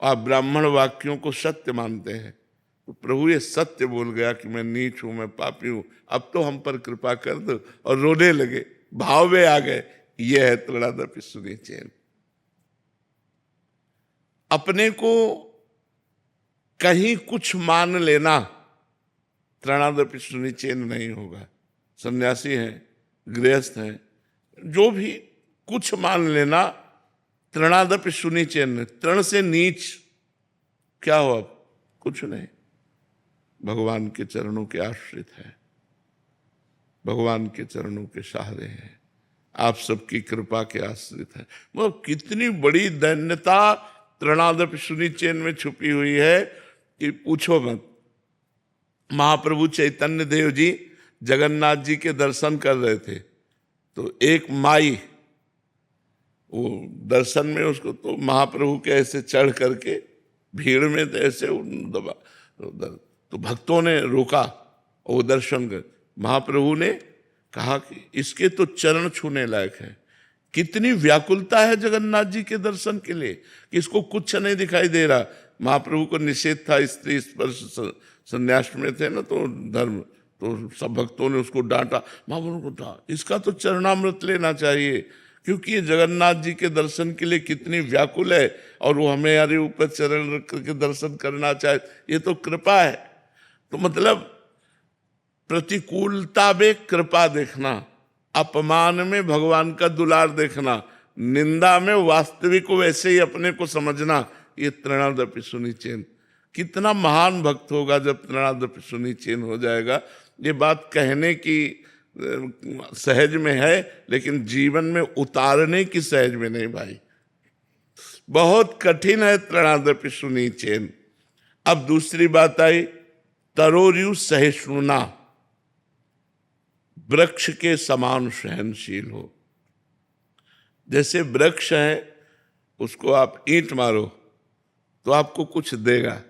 आप ब्राह्मण वाक्यों को सत्य मानते हैं, तो प्रभु ये सत्य बोल गया कि मैं नीच हूं, मैं पापी हूं, अब तो हम पर कृपा कर दो। और रोने लगे, भाव में आ गए। ये है तृणादपि सुनीचेन। अपने को कहीं कुछ मान लेना तृणादपि सुनीचेन नहीं होगा। सन्यासी हैं, गृहस्थ हैं, जो भी कुछ मान लेना तृणादपि सुनीचेन, तृण से नीच क्या हो, अब कुछ नहीं, भगवान के चरणों के आश्रित है, भगवान के चरणों के सहारे हैं, आप सबकी कृपा के आश्रित है। मतलब कितनी बड़ी दैन्यता तृणादपि सुनीचेन में छुपी हुई है कि पूछो मत। महाप्रभु चैतन्य देव जी जगन्नाथ जी के दर्शन कर रहे थे, तो एक माई वो दर्शन में उसको, तो महाप्रभु के ऐसे चढ़ करके भीड़ में तो ऐसे दबा, तो भक्तों ने रोका और वो दर्शन कर, महाप्रभु ने कहा कि इसके तो चरण छूने लायक है। कितनी व्याकुलता है जगन्नाथ जी के दर्शन के लिए कि इसको कुछ नहीं दिखाई दे रहा। महाप्रभु को निषेध था स्त्री स्पर्श, संन्यास में थे ना, तो धर्म तो सब भक्तों ने उसको डांटा। महाप्रभु को कहा इसका तो चरणामृत लेना चाहिए, क्योंकि ये जगन्नाथ जी के दर्शन के लिए कितनी व्याकुल है और वो हमारे ऊपर चरण रख करके दर्शन करना चाहे, ये तो कृपा है। तो मतलब प्रतिकूलता में कृपा देखना, अपमान में भगवान का दुलार देखना, निंदा में वास्तविक वैसे ही अपने को समझना, ये तृणादपि सुनिचेन। कितना महान भक्त होगा जब तृणादपि सुनिचेन हो जाएगा। ये बात कहने की सहज में है, लेकिन जीवन में उतारने की सहज में नहीं भाई, बहुत कठिन है तृणादपि सुनिचेन। अब दूसरी बात आई, तरोर्यु सहिष्णुना, वृक्ष के समान सहनशील हो। जैसे वृक्ष है, उसको आप ईंट मारो तो आपको कुछ देगा,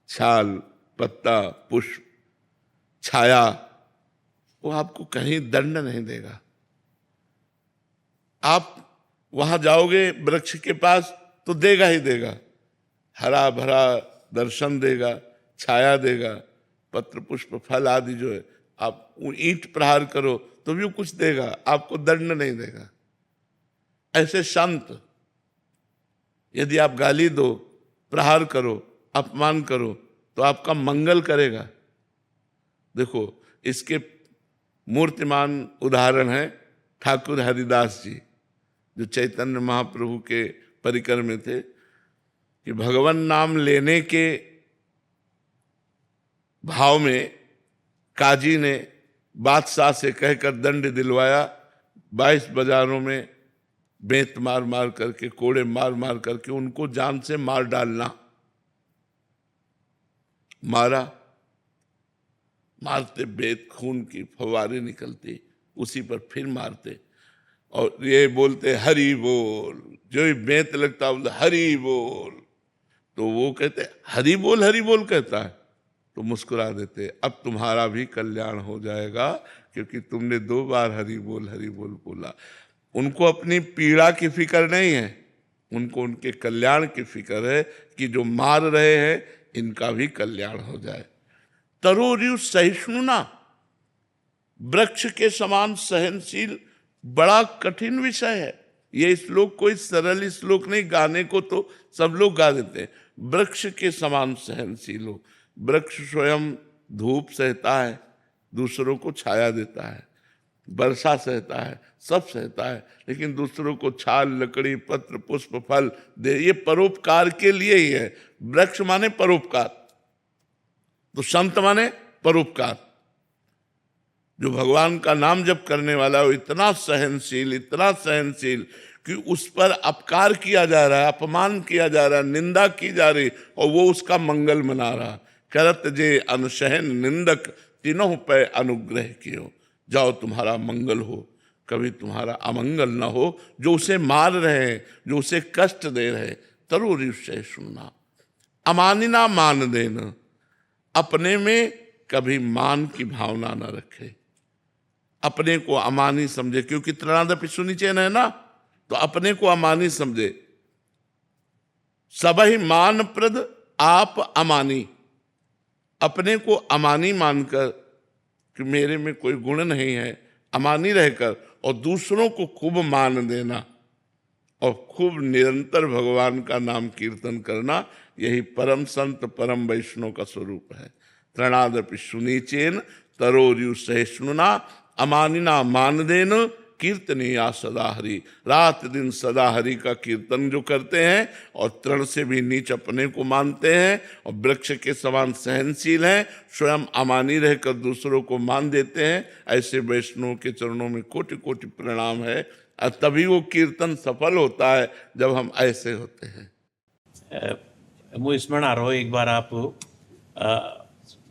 छाल, पत्ता, पुष्प, छाया, वो आपको कहीं दंड नहीं देगा। आप वहां जाओगे वृक्ष के पास तो देगा ही देगा, हरा भरा दर्शन देगा, छाया देगा, पत्र पुष्प फल आदि जो है। आप ईंट प्रहार करो तो भी वो कुछ देगा, आपको दंड नहीं देगा। ऐसे संत, यदि आप गाली दो, प्रहार करो, अपमान करो तो आपका मंगल करेगा। देखो इसके मूर्तिमान उदाहरण है ठाकुर हरिदास जी, जो चैतन्य महाप्रभु के परिकर में थे, कि भगवान नाम लेने के भाव में काजी ने बादशाह से कहकर दंड दिलवाया, 22 बाजारों में बेंत मार मार करके, कोड़े मार मार करके उनको जान से मार डालना। मारा, मारते बेत खून की फवारे निकलती, उसी पर फिर मारते और ये बोलते हरि बोल। जो ही बेंत लगता बोलते हरि बोल, तो वो कहते हरि बोल कहता है, तो मुस्कुरा देते, अब तुम्हारा भी कल्याण हो जाएगा, क्योंकि तुमने 2 बार हरि बोल बोला। उनको अपनी पीड़ा की फिक्र नहीं है, उनको उनके कल्याण की फिक्र है कि जो मार रहे हैं इनका भी कल्याण हो जाए। तरोर्यु सहिष्णुना, वृक्ष के समान सहनशील, बड़ा कठिन विषय है। ये श्लोक कोई सरल श्लोक नहीं, गाने को तो सब लोग गा देते हैं। वृक्ष के समान सहनशील हो। वृक्ष स्वयं धूप सहता है, दूसरों को छाया देता है, वर्षा सहता है, सब सहता है, लेकिन दूसरों को छाल, लकड़ी, पत्र, पुष्प, फल दे, ये परोपकार के लिए ही है। वृक्ष माने परोपकार, तो संत माने परोपकार। जो भगवान का नाम जप करने वाला है वो इतना सहनशील कि उस पर अपकार किया जा रहा है, अपमान किया जा रहा है, निंदा की जा रही, और वो उसका मंगल मना रहा। करत जे अनुसहन निंदक, तीनों पे अनुग्रह कियो, जाओ तुम्हारा मंगल हो, कभी तुम्हारा अमंगल न हो। जो उसे मार रहे हैं, जो उसे कष्ट दे रहे, तरोर्यु सहिष्णुना। अमानिना मान देना, अपने में कभी मान की भावना न रखे, अपने को अमानी समझे, क्योंकि तृणादपि सुनिचेन है ना, तो अपने को अमानी समझे। सबहि मान प्रद आप अमानी, अपने को अमानी मानकर कि मेरे में कोई गुण नहीं है, अमानी रहकर, और दूसरों को खूब मान देना और खूब निरंतर भगवान का नाम कीर्तन करना, यही परम संत परम वैष्णव का स्वरूप है। तृणादपि सुनिचेन तरोर्यु सहिष्णुना, अमानिना मान देन, कीर्तनीया सदा हरि। रात दिन सदा हरि का कीर्तन जो करते हैं और तृण से भी नीच अपने को मानते हैं और वृक्ष के समान सहनशील हैं, स्वयं अमानी रहकर दूसरों को मान देते हैं, ऐसे वैष्णव के चरणों में कोटि कोटि प्रणाम है। और तभी वो कीर्तन सफल होता है जब हम ऐसे होते हैं। मुझे स्मरण आ रहा हो, एक बार आप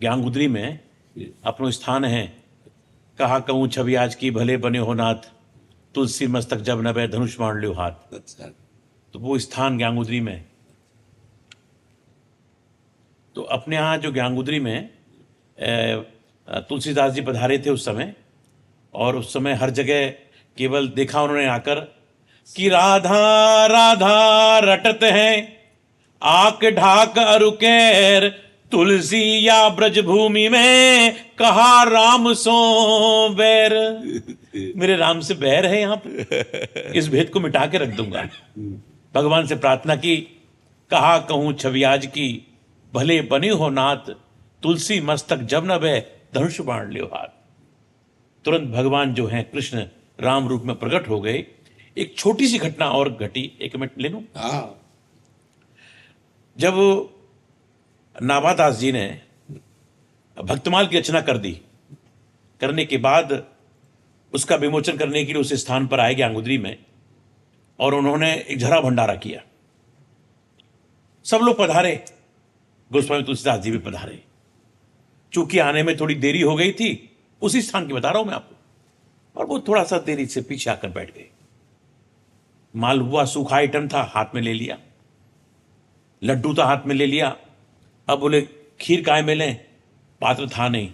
ज्ञानगुदरी में अपनो स्थान है, कहा कहूँ छवि आज की भले बने हो नाथ, तुलसी मस्तक जब नभे धनुष मान लो हाथ। तो वो स्थान ज्ञानगुदरी में, तो अपने यहाँ जो ज्ञानगुदरी में तुलसीदास जी पधारे थे उस समय, और उस समय हर जगह केवल देखा उन्होंने आकर कि राधा राधा रटते हैं, आक ढाक अरुकेर तुलसी या ब्रज भूमि में कहा राम सो बैर। मेरे राम से बैर है यहां पर, इस भेद को मिटा के रख दूंगा। भगवान से प्रार्थना की, कहा कहूं छवि आज की, भले बने हो नाथ, तुलसी मस्तक जब न बह, धनुष बाण लियो हाथ। तुरंत भगवान जो हैं कृष्ण राम रूप में प्रकट हो गए। एक छोटी सी घटना और घटी, 1 मिनट ले लूं। जब नाभादास जी ने भक्तमाल की रचना कर दी, करने के बाद उसका विमोचन करने के लिए उस स्थान पर आए ज्ञानगुदरी में, और उन्होंने एक झरा भंडारा किया। सब लोग पधारे, गोस्वामी तुलसीदास जी भी पधारे। चूंकि आने में थोड़ी देरी हो गई थी, उसी स्थान की बता रहा हूं मैं आपको, और वो थोड़ा सा देरी से पीछे आकर बैठ गए। मालपुआ सूखा आइटम था, हाथ में ले लिया। लड्डू था, हाथ में ले लिया। अब बोले खीर काय में लें, पात्र था नहीं।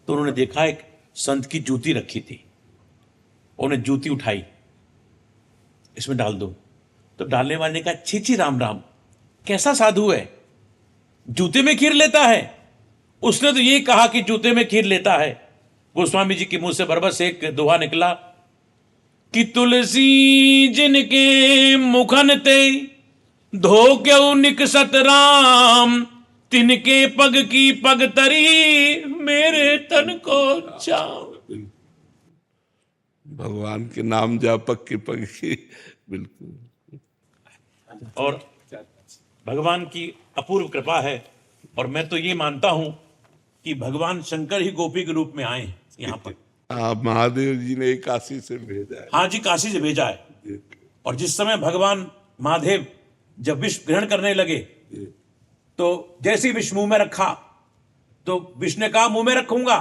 तो उन्होंने देखा एक संत की जूती रखी थी, उन्हें जूती उठाई, इसमें डाल दो। तो डालने वाले ने कहा, छी छी राम राम, कैसा साधु है, जूते में खीर लेता है। उसने तो ये कहा कि जूते में खीर लेता है। गोस्वामी जी के मुंह से बरबस एक दोहा निकला कि तुलसी जिनके मुखन ते धो क्यों निकसत राम, तिनके पग की पग तरी, मेरे तन को चाव। भगवान के नाम जापक की पग की, बिल्कुल। और भगवान की अपूर्व कृपा है। और मैं तो ये मानता हूं कि भगवान शंकर ही गोपी के रूप में आए यहां पर। महादेव जी ने काशी से भेजा है। हाँ जी, काशी से भेजा है। और जिस समय भगवान महादेव जब विष ग्रहण करने लगे, तो जैसे ही विष मुंह में रखा, तो विष ने कहा मुंह में रखूंगा।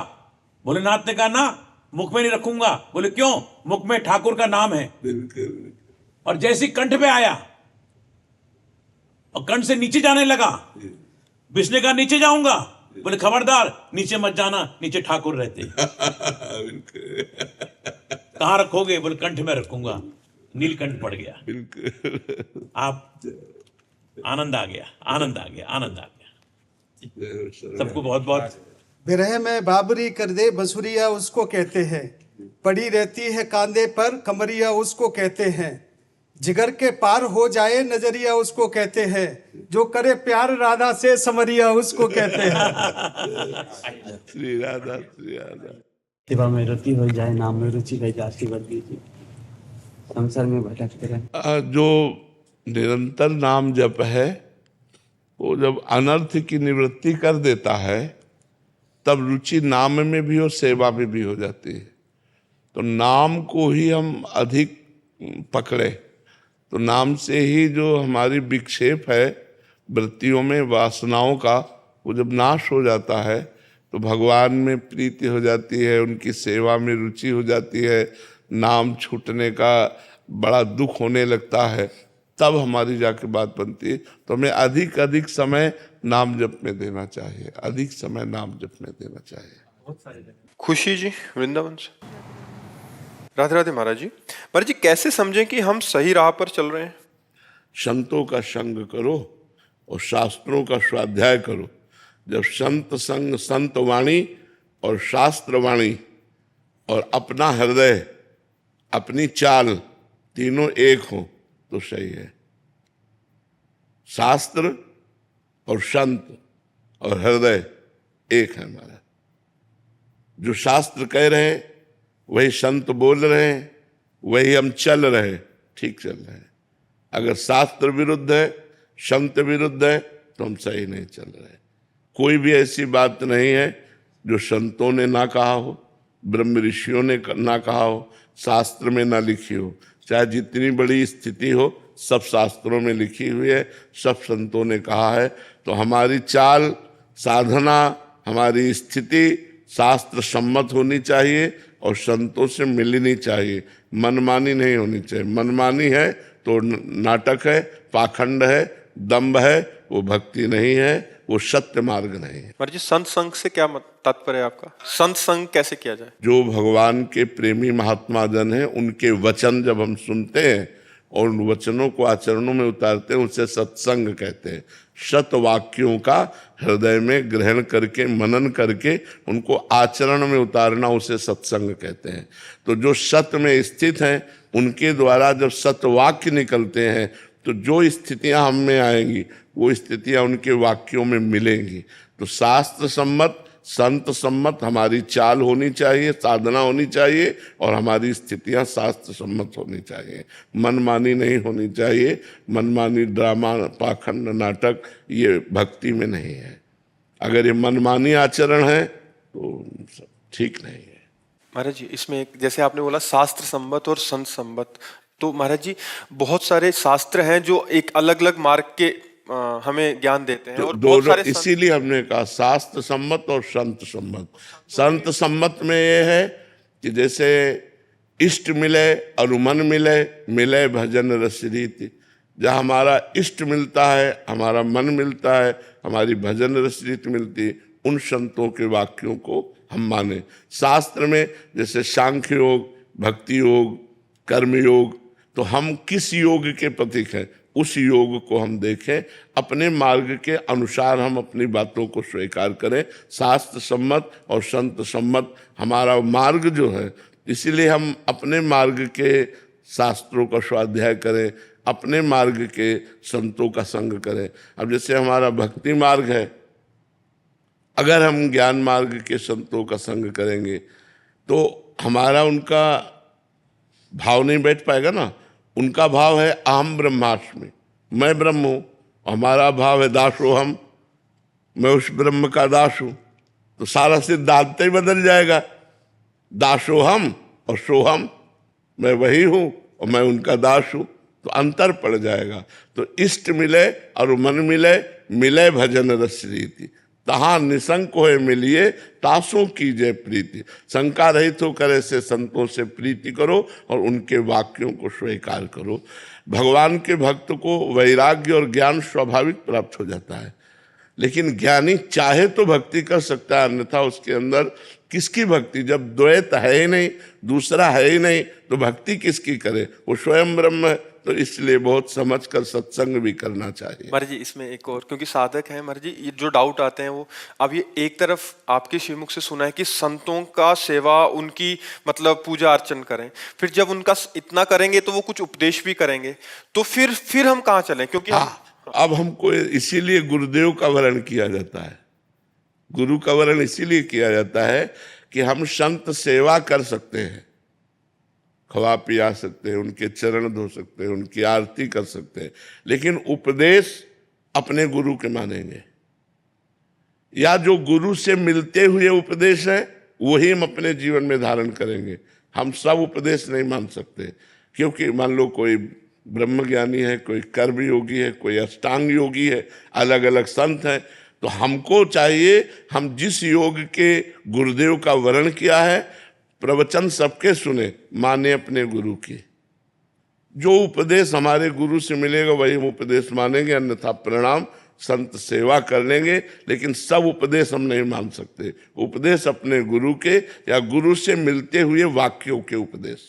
भोलेनाथ ने कहा ना, मुख में नहीं रखूंगा। बोले क्यों? मुख में ठाकुर का नाम है। और जैसे ही कंठ पे आया और कंठ से नीचे जाने लगा, विष ने कहा नीचे जाऊंगा। बोले खबरदार, नीचे मत जाना, नीचे ठाकुर रहते। कहां रखोगे? बोले कंठ में रखूंगा। नीलकंठ पड़ गया। आप आनंद आ गया, आनंद आ गया, आनंद आ गया। सबको बहुत बहुत। विरह में बाबरी कर दे बसुरिया उसको कहते हैं, पड़ी रहती है कांधे पर कमरिया उसको कहते हैं, जिगर के पार हो जाए नजरिया उसको कहते हैं, जो करे प्यार राधा से समरिया उसको कहते हैं। श्री राधा, श्री राधा। सेवा में रति हो जाए, नाम में रुचि हो जाए, आशीर्वाद दीजिए, संसार में भटकते रहे। जो निरंतर नाम जप है, वो जब अनर्थ की निवृत्ति कर देता है, तब रुचि नाम में भी और सेवा में भी हो जाती है। तो नाम को ही हम अधिक पकड़े, तो नाम से ही जो हमारी विक्षेप है वृत्तियों में, वासनाओं का, वो जब नाश हो जाता है, तो भगवान में प्रीति हो जाती है, उनकी सेवा में रुचि हो जाती है। नाम छूटने का बड़ा दुख होने लगता है, तब हमारी जाके बात बनती है। तो हमें अधिक अधिक समय नाम जप में देना चाहिए, अधिक समय नाम जप में देना चाहिए। खुशी जी वृंदावन से। राधे राधे महाराज जी। महाराज जी, कैसे समझें कि हम सही राह पर चल रहे हैं? संतों का संग करो और शास्त्रों का स्वाध्याय करो। जब संत संग, संत वाणी और शास्त्र वाणी और अपना हृदय, अपनी चाल, तीनों एक हो तो सही है। शास्त्र और संत और हृदय एक है हमारा। जो शास्त्र कह रहे हैं वही संत बोल रहे हैं, वही हम चल रहे, ठीक चल रहे हैं। अगर शास्त्र विरुद्ध है, संत विरुद्ध है, तो हम सही नहीं चल रहे। कोई भी ऐसी बात नहीं है जो संतों ने ना कहा हो, ब्रह्म ऋषियों ने ना कहा हो, शास्त्र में ना लिखी हो। चाहे जितनी बड़ी स्थिति हो, सब शास्त्रों में लिखी हुई है, सब संतों ने कहा है। तो हमारी चाल, साधना, हमारी स्थिति शास्त्र सम्मत होनी चाहिए और संतों से मिलनी चाहिए। मनमानी नहीं होनी चाहिए। मनमानी है तो नाटक है, पाखंड है, दंभ है, वो भक्ति नहीं है, वो सत्य मार्ग नहीं है। महाराज जी, संत संग से क्या तात्पर्य है आपका? संत संग कैसे किया जाए? जो भगवान के प्रेमी महात्मा जन हैं, उनके वचन जब हम सुनते हैं और उन वचनों को आचरणों में उतारते हैं, उसे सत्संग कहते हैं। शत वाक्यों का हृदय में ग्रहण करके मनन करके उनको आचरण में उतारना, उसे सत्संग कहते हैं। तो जो शत में स्थित हैं उनके द्वारा जब सतवाक्य निकलते हैं तो जो स्थितियां हम में आएंगी वो स्थितियां उनके वाक्यों में मिलेंगी। तो शास्त्र सम्मत संत सम्मत हमारी चाल होनी चाहिए, साधना होनी चाहिए, और हमारी स्थितियां शास्त्र सम्मत होनी चाहिए। मनमानी नहीं होनी चाहिए। मनमानी ड्रामा, पाखंड, नाटक ये भक्ति में नहीं है। अगर ये मनमानी आचरण है तो ठीक नहीं है। महाराज जी, इसमें एक जैसे आपने बोला शास्त्र सम्मत और संत सम्मत, तो महाराज जी बहुत सारे शास्त्र हैं जो एक अलग अलग मार्ग के हमें ज्ञान देते हैं, तो और बहुत दोनों, सारे इसीलिए हमने कहा शास्त्र सम्मत और संत सम्मत। संत सम्मत में ये है कि जैसे इष्ट मिले और मन मिले, मिले भजन रस रीति। जहाँ हमारा इष्ट मिलता है, हमारा मन मिलता है, हमारी भजन रस रीति मिलती है, उन संतों के वाक्यों को हम माने। शास्त्र में जैसे सांख्य योग, भक्ति योग, कर्म योग, तो हम किस योग के प्रतीक हैं उस योग को हम देखें, अपने मार्ग के अनुसार हम अपनी बातों को स्वीकार करें। शास्त्र सम्मत और संत सम्मत हमारा मार्ग जो है, इसीलिए हम अपने मार्ग के शास्त्रों का स्वाध्याय करें, अपने मार्ग के संतों का संग करें। अब जैसे हमारा भक्ति मार्ग है, अगर हम ज्ञान मार्ग के संतों का संग करेंगे तो हमारा उनका भाव नहीं बैठ पाएगा ना। उनका भाव है अहम ब्रह्मास्मि, मैं ब्रह्म हूँ, हमारा भाव है दासोहम, मैं उस ब्रह्म का दास हूँ। तो सारा सिद्धांत ही बदल जाएगा। दासोहम और सोहम, मैं वही हूँ और मैं उनका दास हूँ, तो अंतर पड़ जाएगा। तो इष्ट मिले और मन मिले, मिले भजन रस रीति। तहाँ निशंक होए मिलिए, तासों कीजिए प्रीति। शंका रहित होकर ऐसे संतों से प्रीति करो और उनके वाक्यों को स्वीकार करो। भगवान के भक्त को वैराग्य और ज्ञान स्वाभाविक प्राप्त हो जाता है, लेकिन ज्ञानी चाहे तो भक्ति कर सकता है, अन्यथा उसके अंदर किसकी भक्ति? जब द्वैत है ही नहीं, दूसरा है ही नहीं, तो भक्ति किसकी करे? वो स्वयं ब्रह्म है। तो इसलिए बहुत समझकर सत्संग भी करना चाहिए। महाराज जी इसमें एक और, क्योंकि साधक हैं महाराज जी, ये जो डाउट आते हैं वो, अब ये एक तरफ आपके श्रीमुख से सुना है कि संतों का सेवा, उनकी मतलब पूजा अर्चन करें, फिर जब उनका इतना करेंगे तो वो कुछ उपदेश भी करेंगे, तो फिर हम कहाँ चलें? क्योंकि अब हमको इसीलिए गुरुदेव का वर्ण किया जाता है। गुरु का वर्ण इसीलिए किया जाता है कि हम संत सेवा कर सकते हैं, खवा पिया सकते हैं, उनके चरण धो सकते हैं, उनकी आरती कर सकते हैं, लेकिन उपदेश अपने गुरु के मानेंगे, या जो गुरु से मिलते हुए उपदेश है वही हम अपने जीवन में धारण करेंगे। हम सब उपदेश नहीं मान सकते, क्योंकि मान लो कोई ब्रह्मज्ञानी है, कोई कर्म योगी है, कोई अष्टांग योगी है, अलग अलग संत हैं, तो हमको चाहिए हम जिस योग के गुरुदेव का वर्ण किया है, प्रवचन सबके सुने, माने अपने गुरु की। जो उपदेश हमारे गुरु से मिलेगा वही हम उपदेश मानेंगे, अन्यथा प्रणाम, संत सेवा कर लेंगे, लेकिन सब उपदेश हम नहीं मान सकते। उपदेश अपने गुरु के या गुरु से मिलते हुए वाक्यों के उपदेश।